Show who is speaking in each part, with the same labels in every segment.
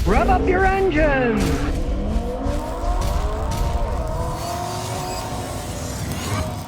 Speaker 1: Rev up your engines!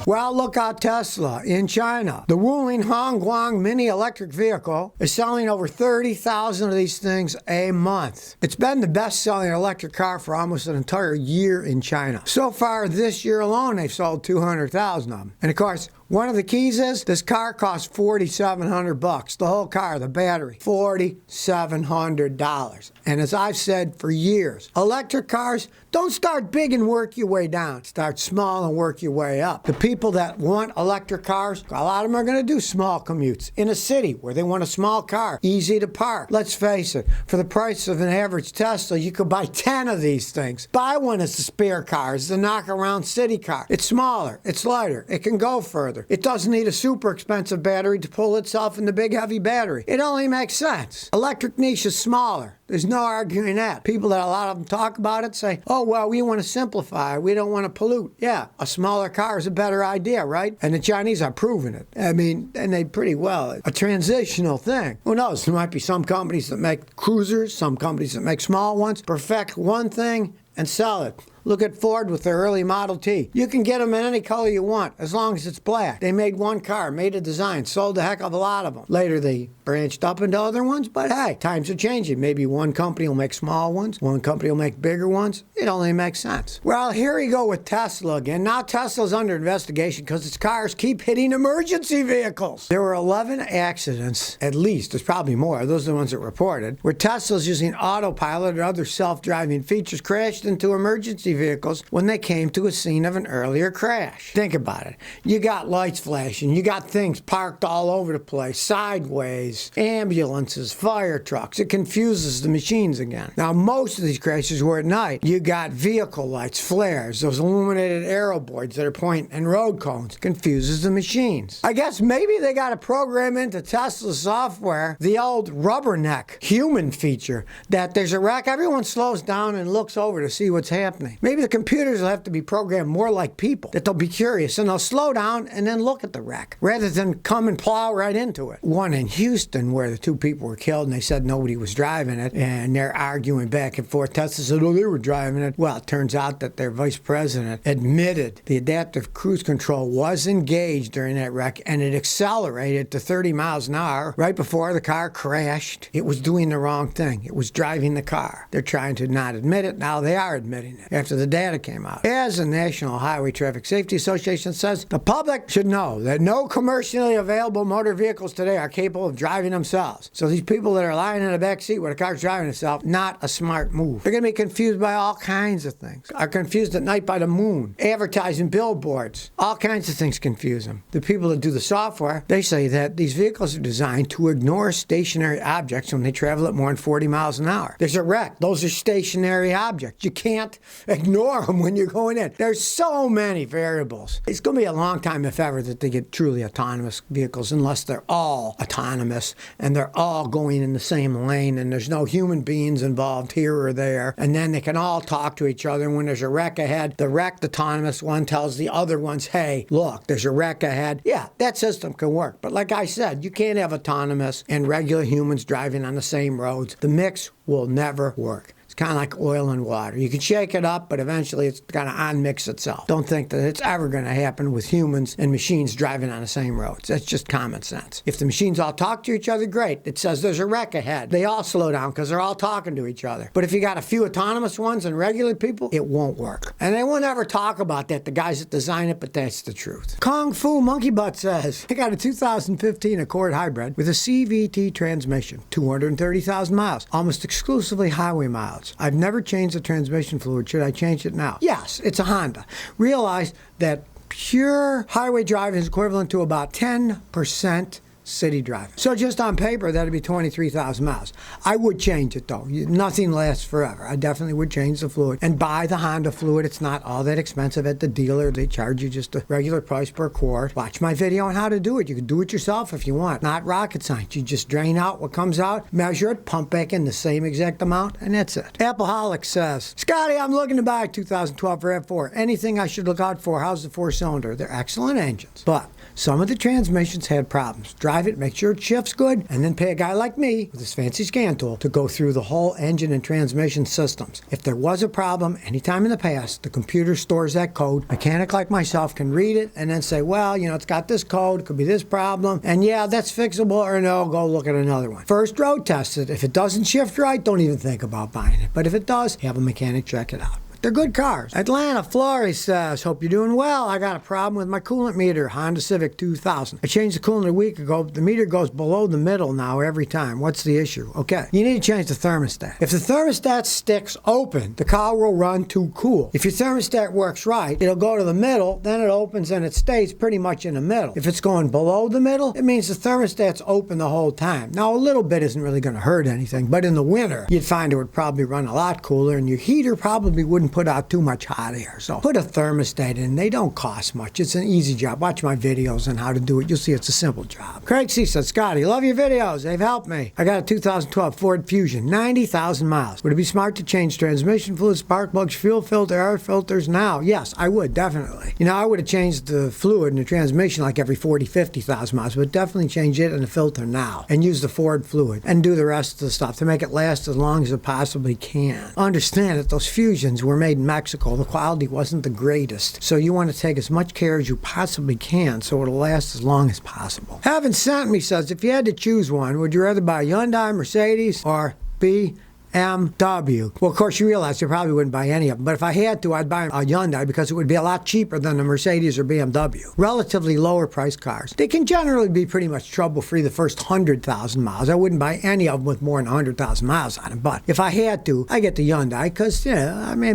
Speaker 2: Well, look out Tesla in China. The Wuling Hongguang mini electric vehicle is selling over 30,000 of these things a month. It's been the best-selling electric car for almost an entire year in China. So far this year alone, they've sold 200,000 of them. And of course, one of the keys is this car costs $4,700. The whole car, the battery, $4,700. And as I've said for years, electric cars, don't start big and work your way down. Start small and work your way up. The people that want electric cars, a lot of them are going to do small commutes in a city where they want a small car, easy to park. Let's face it, for the price of an average Tesla, you could buy 10 of these things. Buy one as a spare car, as a knock-around city car. It's smaller, it's lighter, it can go further. It doesn't need a super expensive battery to pull itself in the big heavy battery. It only makes sense. Electric niche is smaller. There's no arguing that. People that a lot of them talk about it say, oh, well, we want to simplify. We don't want to pollute. Yeah, a smaller car is a better idea, right? And the Chinese are proving it. I mean, and they pretty well. A transitional thing. Who knows? There might be some companies that make cruisers, some companies that make small ones, perfect one thing and sell it. Look at Ford with their early Model T. You can get them in any color you want, as long as it's black. They made one car, made a design, sold a heck of a lot of them. Later, they branched up into other ones, but hey, times are changing. Maybe one company will make small ones, one company will make bigger ones. It only makes sense. Well, here we go with Tesla again. Now Tesla's under investigation because its cars keep hitting emergency vehicles. There were 11 accidents, at least, there's probably more, those are the ones that reported, where Tesla's using autopilot or other self-driving features crashed into emergency vehicles when they came to a scene of an earlier crash. Think about it. You got lights flashing, you got things parked all over the place, sideways, ambulances, fire trucks. It confuses the machines again. Now, most of these crashes were at night. You got vehicle lights, flares, those illuminated arrow boards that are pointing, and road cones. Confuses the machines. I guess maybe they got to program into Tesla software the old rubberneck human feature that there's a wreck, everyone slows down and looks over to see what's happening. Maybe the computers will have to be programmed more like people, that they'll be curious and they'll slow down and then look at the wreck rather than come and plow right into it. One in Houston where the two people were killed and they said nobody was driving it, and they're arguing back and forth. Tesla said, oh, they were driving it. Well, it turns out that their vice president admitted the adaptive cruise control was engaged during that wreck and it accelerated to 30 miles an hour right before the car crashed. It was doing the wrong thing. It was driving the car. They're trying to not admit it. Now they are admitting it after the data came out. As the National Highway Traffic Safety Association says, the public should know that no commercially available motor vehicles today are capable of driving themselves. So these people that are lying in the back seat where the car's driving itself, not a smart move. They're going to be confused by all kinds of things. Are confused at night by the moon, advertising billboards. All kinds of things confuse them. The people that do the software, they say that these vehicles are designed to ignore stationary objects when they travel at more than 40 miles an hour. There's a wreck. Those are stationary objects. You can't ignore them when you're going in. There's so many variables. It's going to be a long time, if ever, that they get truly autonomous vehicles, unless they're all autonomous and they're all going in the same lane and there's no human beings involved here or there, and then they can all talk to each other. And when there's a wreck ahead, the wrecked autonomous one tells the other ones, hey, look, there's a wreck ahead. Yeah, that system can work. But like I said, you can't have autonomous and regular humans driving on the same roads. The mix will never work. It's kind of like oil and water. You can shake it up, but eventually it's going to unmix itself. Don't think that it's ever going to happen with humans and machines driving on the same roads. That's just common sense. If the machines all talk to each other, great. It says there's a wreck ahead. They all slow down because they're all talking to each other. But if you got a few autonomous ones and regular people, it won't work. And they won't ever talk about that, the guys that design it, but that's the truth. Kung Fu Monkey Butt says, I got a 2015 Accord Hybrid with a CVT transmission, 230,000 miles, almost exclusively highway miles. I've never changed the transmission fluid. Should I change it now? Yes, it's a Honda. Realize that pure highway driving is equivalent to about 10% city driving. So just on paper, that'd be 23,000 miles. I would change it though. Nothing lasts forever. I definitely would change the fluid and buy the Honda fluid. It's not all that expensive at the dealer. They charge you just a regular price per quart. Watch my video on how to do it. You can do it yourself if you want. Not rocket science. You just drain out what comes out, measure it, pump back in the same exact amount, and that's it. Appleholic says, Scotty, I'm looking to buy a 2012 RAV4. Anything I should look out for? How's the four-cylinder? They're excellent engines, but some of the transmissions had problems. drive it, make sure it shifts good, and then pay a guy like me with his fancy scan tool to go through the whole engine and transmission systems. If there was a problem anytime in the past, the computer stores that code. A mechanic like myself can read it and then say, well, it's got this code, it could be this problem, and yeah, that's fixable, or no, go look at another one. First, road test it. If it doesn't shift right, don't even think about buying it. But if it does, have a mechanic check it out. They're good cars. Atlanta, Flores says, hope you're doing well. I got a problem with my coolant meter, Honda Civic 2000. I changed the coolant a week ago. The meter goes below the middle now every time. What's the issue? Okay, you need to change the thermostat. If the thermostat sticks open, the car will run too cool. If your thermostat works right, it'll go to the middle, then it opens and it stays pretty much in the middle. If it's going below the middle, it means the thermostat's open the whole time. Now, a little bit isn't really going to hurt anything, but in the winter, you'd find it would probably run a lot cooler, and your heater probably wouldn't put out too much hot air. So put a thermostat in. They don't cost much. It's an easy job. Watch my videos on how to do it. You'll see it's a simple job. Craig C. said, Scotty, love your videos. They've helped me. I got a 2012 Ford Fusion, 90,000 miles. Would it be smart to change transmission fluid, spark plugs, fuel filter, air filters now? Yes, I would, definitely. I would have changed the fluid in the transmission like every 40, 50,000 miles, but definitely change it in the filter now and use the Ford fluid and do the rest of the stuff to make it last as long as it possibly can. Understand that those Fusions were made in Mexico. The quality wasn't the greatest, so you want to take as much care as you possibly can so it'll last as long as possible. Heaven Sent Me says, if you had to choose one, would you rather buy a Hyundai, Mercedes, or BMW? Well, of course, you realize you probably wouldn't buy any of them, but if I had to, I'd buy a Hyundai because it would be a lot cheaper than a Mercedes or BMW. Relatively lower priced cars. They can generally be pretty much trouble-free the first 100,000 miles. I wouldn't buy any of them with more than 100,000 miles on them, but if I had to, I get the Hyundai because,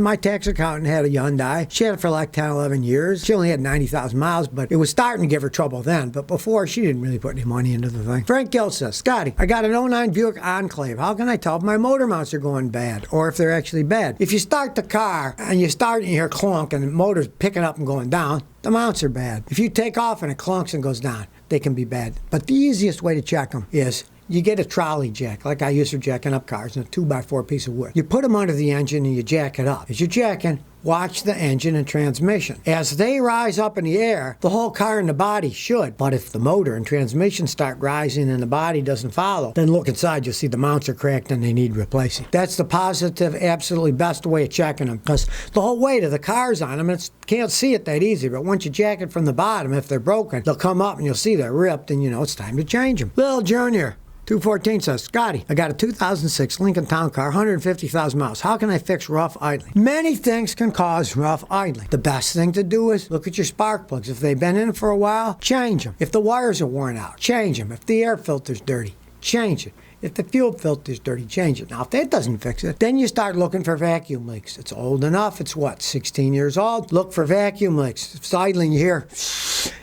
Speaker 2: my tax accountant had a Hyundai. She had it for like 10, 11 years. She only had 90,000 miles, but it was starting to give her trouble then, but before, she didn't really put any money into the thing. Frank Gill says, Scotty, I got an '09 Buick Enclave. How can I tell if my motor mounts are going bad, or if they're actually bad? If you start the car and you start and you hear clunk and the motor's picking up and going down, the mounts are bad. If you take off and it clunks and goes down, they can be bad. But the easiest way to check them is you get a trolley jack, like I use for jacking up cars, and a 2x4 piece of wood. You put them under the engine and you jack it up. As you're jacking, watch the engine and transmission. As they rise up in the air, the whole car and the body should. But if the motor and transmission start rising and the body doesn't follow, then look inside, you'll see the mounts are cracked and they need replacing. That's the positive, absolutely best way of checking them, because the whole weight of the car's on them, and can't see it that easy, but once you jack it from the bottom, if they're broken, they'll come up and you'll see they're ripped, and it's time to change them. Lil Junior 214 says, Scotty, I got a 2006 Lincoln Town Car, 150,000 miles. How can I fix rough idling? Many things can cause rough idling. The best thing to do is look at your spark plugs. If they've been in for a while, change them. If the wires are worn out, change them. If the air filter's dirty, change it. If the fuel filter's dirty, change it. Now, if that doesn't fix it, then you start looking for vacuum leaks. It's old enough. It's 16 years old? Look for vacuum leaks. If it's idling, you hear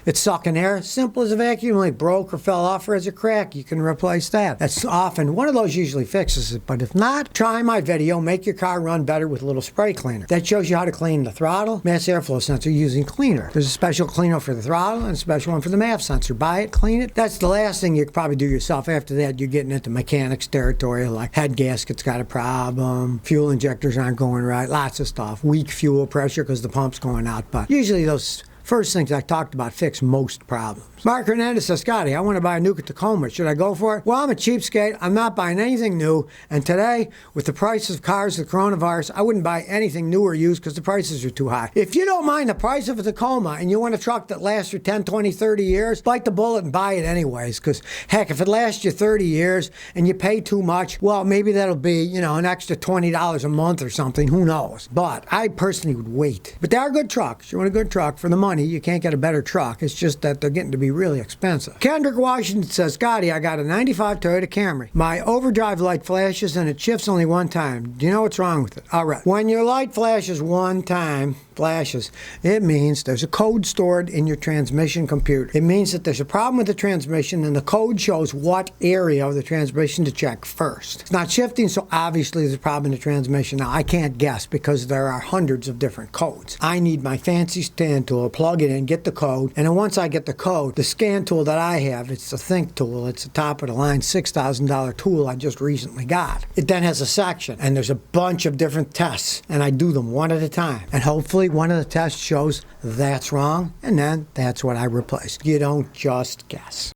Speaker 2: it's sucking air. Simple as a vacuum leak. Broke or fell off or has a crack. You can replace that. That's often, one of those usually fixes it. But if not, try my video, Make Your Car Run Better with a Little Spray Cleaner. That shows you how to clean the throttle, mass airflow sensor using cleaner. There's a special cleaner for the throttle and a special one for the MAF sensor. Buy it, clean it. That's the last thing you could probably do yourself. After that, you're getting into mechanics territory, like head gasket's got a problem, fuel injectors aren't going right, lots of stuff. Weak fuel pressure because the pump's going out. But usually those first things I talked about fix most problems. Mark Hernandez says, Scotty, I want to buy a new Tacoma. Should I go for it? Well, I'm a cheapskate. I'm not buying anything new. And today, with the price of cars, the coronavirus, I wouldn't buy anything new or used because the prices are too high. If you don't mind the price of a Tacoma and you want a truck that lasts you 10, 20, 30 years, bite the bullet and buy it anyways. Because, heck, if it lasts you 30 years and you pay too much, well, maybe that'll be, an extra $20 a month or something. Who knows? But I personally would wait. But they are good trucks. You want a good truck for the money. You can't get a better truck. It's just that they're getting to be really expensive. Kendrick Washington says, Scotty, I got a 95 Toyota Camry. My overdrive light flashes and it shifts only one time. Do you know what's wrong with it? All right. When your light flashes one time, it means there's a code stored in your transmission computer. It means that there's a problem with the transmission and the code shows what area of the transmission to check first. It's not shifting, so obviously there's a problem in the transmission. Now, I can't guess because there are hundreds of different codes. I need my fancy scan tool, plug it in, get the code, and then once I get the code, the scan tool that I have, it's the Think tool. It's a top-of-the-line $6,000 tool I just recently got. It then has a section, and there's a bunch of different tests, and I do them one at a time. And hopefully one of the tests shows that's wrong, and then that's what I replace. You don't just guess.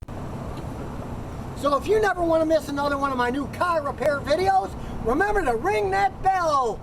Speaker 2: So if you never want to miss another one of my new car repair videos, remember to ring that bell.